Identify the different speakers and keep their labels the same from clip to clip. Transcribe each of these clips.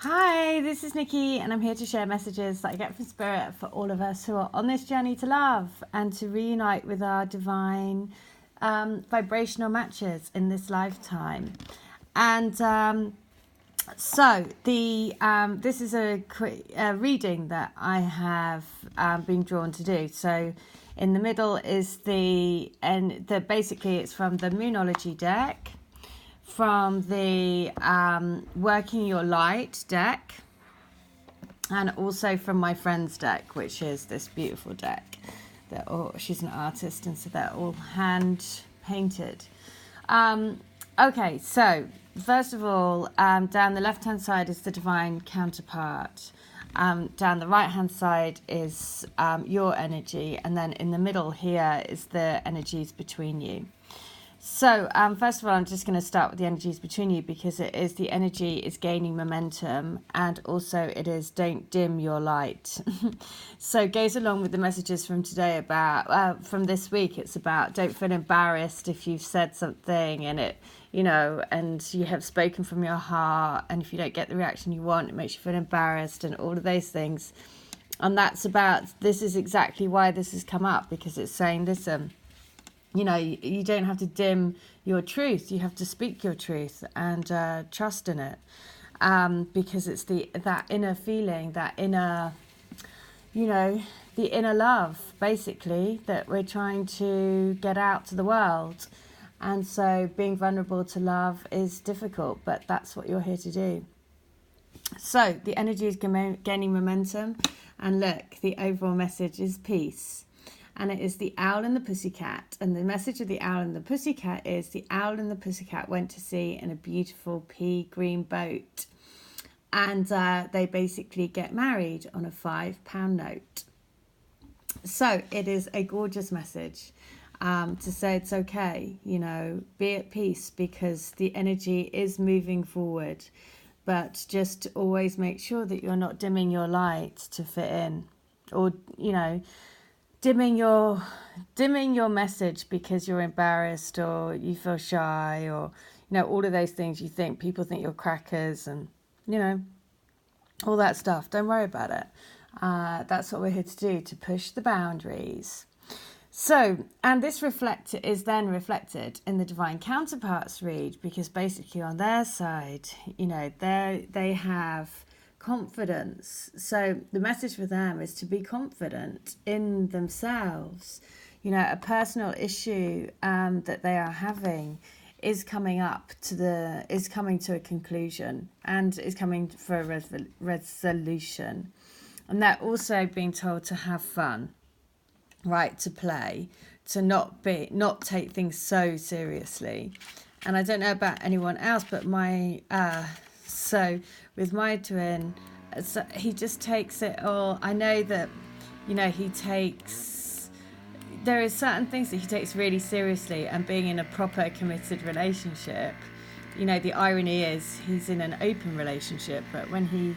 Speaker 1: Hi, this is Nikki, and I'm here to share messages that I get from Spirit for all of us who are on this journey to love and to reunite with our divine vibrational matches in this lifetime. And so this is a quick reading that I have been drawn to do. So in the middle is basically it's from the Moonology deck, from the Working Your Light deck, and also from my friend's deck, which is this beautiful deck. She's an artist, and so they're all hand painted. Okay, so first of all, down the left hand side is the divine counterpart. Down the right hand side is your energy, and then in the middle here is the energies between you. So first of all, I'm just going to start with the energies between you, because the energy is gaining momentum, and also it is don't dim your light. So it goes along with the messages from today about from this week. It's about don't feel embarrassed if you've said something and and you have spoken from your heart, and if you don't get the reaction you want, it makes you feel embarrassed and all of those things. And this is exactly why this has come up, because it's saying, listen, you don't have to dim your truth. You have to speak your truth and trust in it, because it's that inner feeling, that inner, the inner love, basically, that we're trying to get out to the world. And so being vulnerable to love is difficult, but that's what you're here to do. So the energy is gaining momentum, and look, the overall message is peace. And it is the owl and the pussycat. And the message of the owl and the pussycat is the owl and the pussycat went to sea in a beautiful pea green boat. And they basically get married on a £5 note. So it is a gorgeous message to say it's okay, be at peace, because the energy is moving forward. But just always make sure that you're not dimming your light to fit in, or, dimming your message because you're embarrassed or you feel shy, or all of those things. People think you're crackers, and all that stuff. Don't worry about it. That's what we're here to do, to push the boundaries. So, and this is then reflected in the divine counterparts read, because basically on their side, they have confidence. So the message for them is to be confident in themselves. A personal issue that they are having is coming to a conclusion, and is coming for a resolution. And they're also being told to have fun, right, to play, to not take things so seriously. And I don't know about anyone else, but with my twin, he just takes it all. I know that, there is certain things that he takes really seriously, and being in a proper committed relationship, the irony is he's in an open relationship, but when he,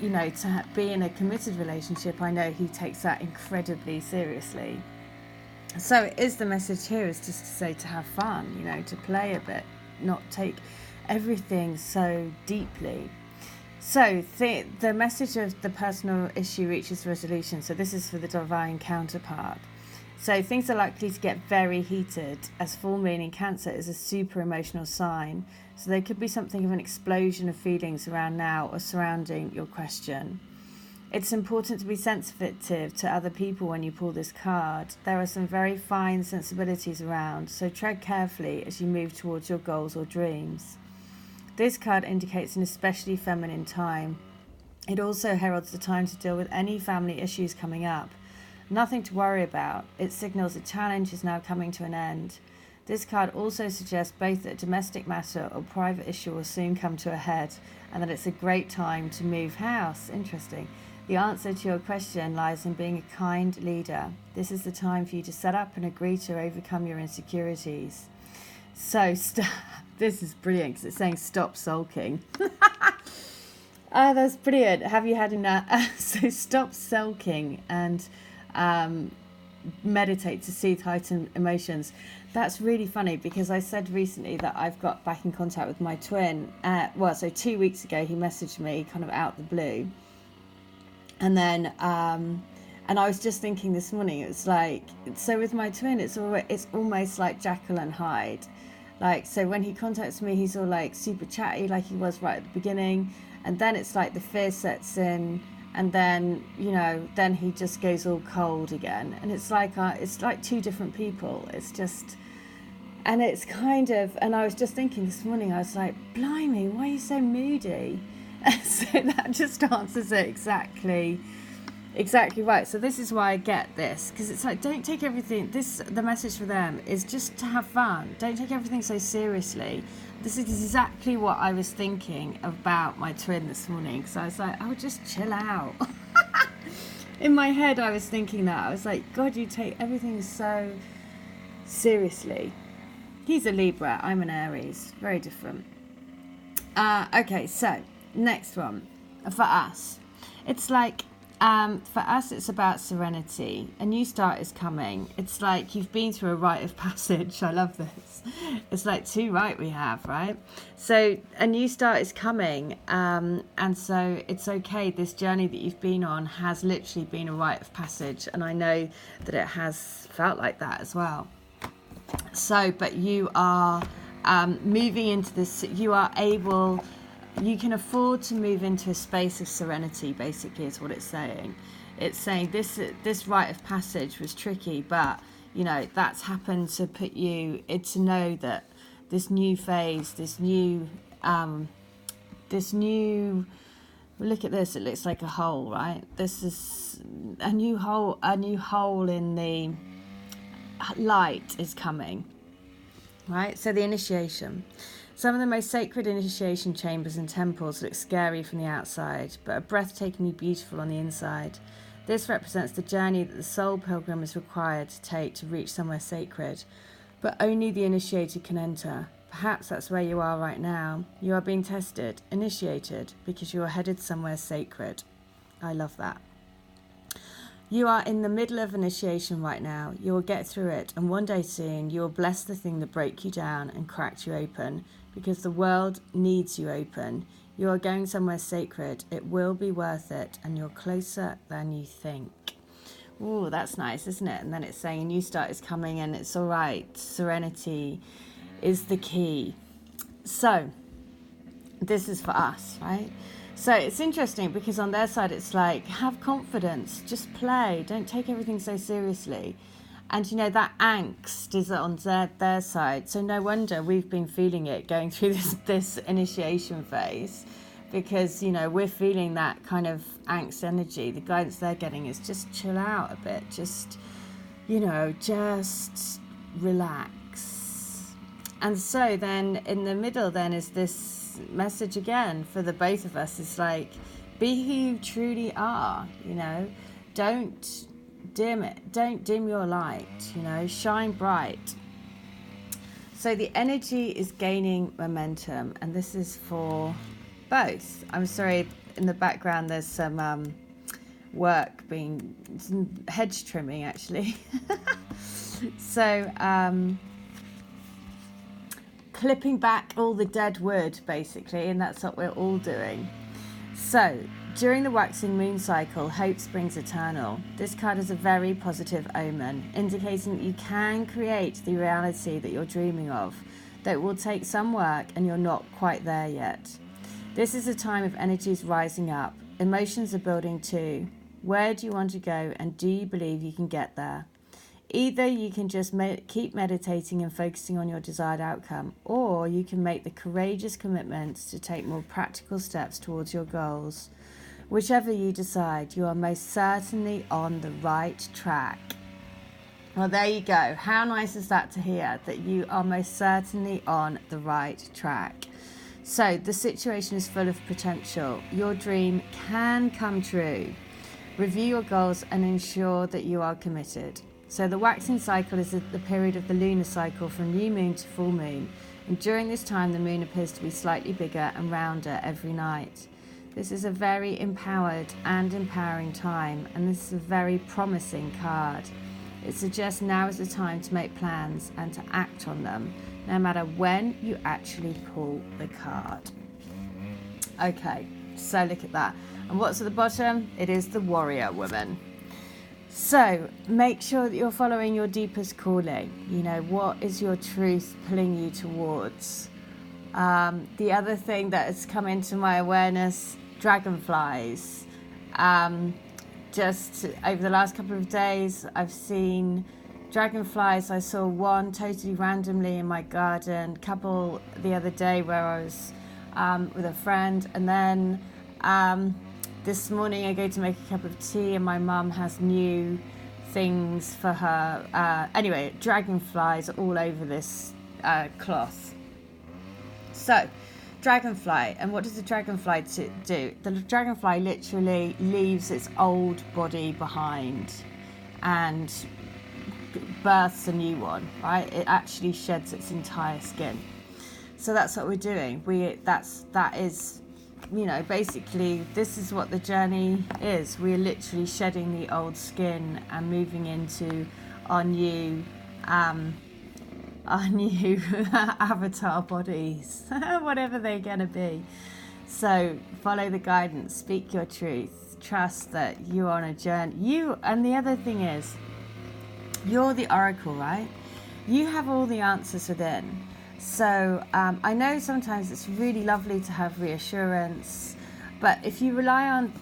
Speaker 1: to be in a committed relationship, I know he takes that incredibly seriously. So it is, the message here is just to say to have fun, to play a bit, not take everything so deeply. So the message of the personal issue reaches resolution. So this is for the divine counterpart. So things are likely to get very heated, as full moon in Cancer is a super emotional sign. So there could be something of an explosion of feelings around now or surrounding your question. It's important to be sensitive to other people when you pull this card. There are some very fine sensibilities around, so tread carefully as you move towards your goals or dreams. This card indicates an especially feminine time. It also heralds the time to deal with any family issues coming up. Nothing to worry about. It signals a challenge is now coming to an end. This card also suggests both that a domestic matter or private issue will soon come to a head, and that it's a great time to move house. Interesting. The answer to your question lies in being a kind leader. This is the time for you to set up and agree to overcome your insecurities. So this is brilliant, because it's saying stop sulking. That's brilliant. Have you had enough? So stop sulking, and meditate to soothe heightened emotions. That's really funny, because I said recently that I've got back in contact with my twin. So 2 weeks ago he messaged me kind of out the blue, and then and I was just thinking this morning, it's like, so with my twin, it's almost like Jekyll and Hyde. Like, so when he contacts me, he's all like super chatty, like he was right at the beginning, and then it's like the fear sets in, and then, you know, then he just goes all cold again, and it's like two different people. It's just, and it's kind of, and I was just thinking this morning, I was like, blimey, why are you so moody? And so that just answers it exactly right. So this is why I get this, because it's like, don't take everything, the message for them is just to have fun. Don't take everything so seriously. This is exactly what I was thinking about my twin this morning. So I was like, oh, just chill out. In my head I was thinking that. I was like, God, you take everything so seriously. He's a Libra, I'm an Aries, very different. Okay, so next one for us, it's like, for us, it's about serenity. A new start is coming. It's like you've been through a rite of passage. I love this. It's like 2 right we have, right? So a new start is coming. And so it's okay. This journey that you've been on has literally been a rite of passage. And I know that it has felt like that as well. So, but you are moving into this, you can afford to move into a space of serenity, basically, is what it's saying. It's saying this rite of passage was tricky, but, you know, that's happened to put you, to know that this new phase, this new, look at this, it looks like a hole, right? This is a new hole in the light is coming, right? So the initiation. Some of the most sacred initiation chambers and temples look scary from the outside, but are breathtakingly beautiful on the inside. This represents the journey that the soul pilgrim is required to take to reach somewhere sacred, but only the initiated can enter. Perhaps that's where you are right now. You are being tested, initiated, because you are headed somewhere sacred. I love that. You are in the middle of initiation right now. You will get through it, and one day soon you will bless the thing that broke you down and cracked you open, because the world needs you open. You are going somewhere sacred. It will be worth it, and you're closer than you think. Ooh, that's nice, isn't it? And then it's saying a new start is coming, and it's all right. Serenity is the key. So this is for us, right? So it's interesting, because on their side it's like, have confidence, just play, don't take everything so seriously. And, you know, that angst is on their side. So no wonder we've been feeling it going through this initiation phase, because, you know, we're feeling that kind of angst energy. The guidance they're getting is just chill out a bit. Just, you know, just relax. And so then in the middle then is this message again for the both of us. It's like, be who you truly are, you know. Don't dim it, don't dim your light, you know, shine bright. So the energy is gaining momentum, and this is for both. I'm sorry, in the background there's some work being, some hedge trimming actually. So clipping back all the dead wood basically, and that's what we're all doing. So during the waxing moon cycle, hope springs eternal. This card is a very positive omen, indicating that you can create the reality that you're dreaming of, though it will take some work and you're not quite there yet. This is a time of energies rising up. Emotions are building too. Where do you want to go, and do you believe you can get there? Either you can just keep meditating and focusing on your desired outcome, or you can make the courageous commitments to take more practical steps towards your goals. Whichever you decide, you are most certainly on the right track. Well, there you go. How nice is that to hear, that you are most certainly on the right track. So the situation is full of potential. Your dream can come true. Review your goals and ensure that you are committed. So the waxing cycle is the period of the lunar cycle from new moon to full moon. And during this time, the moon appears to be slightly bigger and rounder every night. This is a very empowered and empowering time, and this is a very promising card. It suggests now is the time to make plans and to act on them, no matter when you actually pull the card. Okay, so look at that. And what's at the bottom? It is the warrior woman. So make sure that you're following your deepest calling. You know, what is your truth pulling you towards? The other thing that has come into my awareness, dragonflies. Just over the last couple of days, I've seen dragonflies. I saw one totally randomly in my garden, couple the other day where I was with a friend, and then this morning I go to make a cup of tea and my mum has new things for her. Anyway, dragonflies are all over this cloth. So, dragonfly, and what does the dragonfly do? The dragonfly literally leaves its old body behind and births a new one, right? It actually sheds its entire skin. So that's what we're doing. That is, you know, basically this is what the journey is. We're literally shedding the old skin and moving into our new avatar bodies, whatever they're gonna be. So follow the guidance, speak your truth, trust that you're on a journey. And the other thing is, you're the oracle, right? You have all the answers within. So I know sometimes it's really lovely to have reassurance, but if you rely on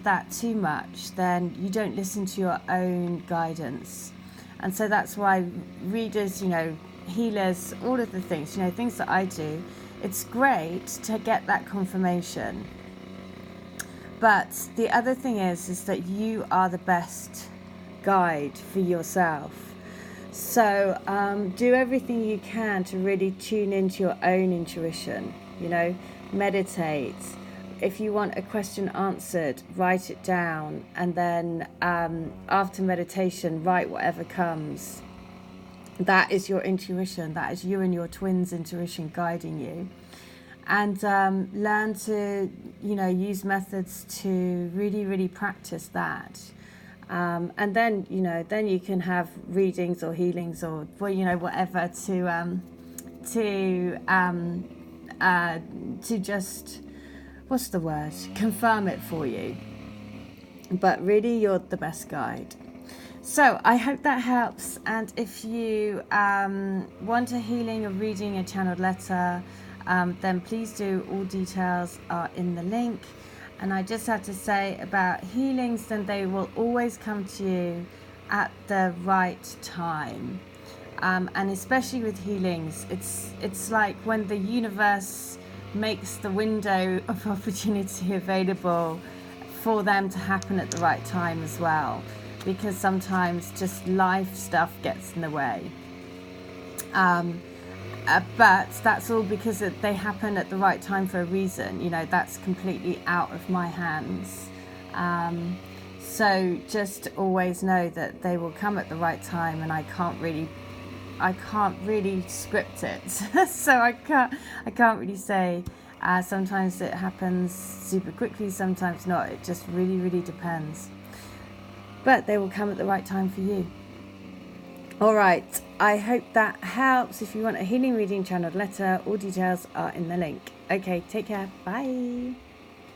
Speaker 1: that too much, then you don't listen to your own guidance. And so that's why readers, you know, healers, all of the things, you know, things that I do, it's great to get that confirmation. But the other thing is that you are the best guide for yourself. So do everything you can to really tune into your own intuition, you know, meditate. If you want a question answered, write it down, and then after meditation, write whatever comes. That is your intuition. That is you and your twin's intuition guiding you. And learn to, you know, use methods to really, really practice that. And then, you know, then you can have readings or healings or, well, you know, whatever to just, what's the word? Confirm it for you. But really, you're the best guide. So I hope that helps. And if you want a healing, a reading, a channeled letter, then please do. All details are in the link. And I just have to say about healings, then they will always come to you at the right time. And especially with healings, it's like when the universe makes the window of opportunity available for them to happen at the right time as well. Because sometimes just life stuff gets in the way. But that's all because they happen at the right time for a reason. You know, that's completely out of my hands. So just always know that they will come at the right time, and I can't really script it. So I can't really say. Sometimes it happens super quickly, sometimes not. It just really, really depends. But they will come at the right time for you. All right, I hope that helps. If you want a healing reading, channeled letter, all details are in the link. Okay, take care. Bye.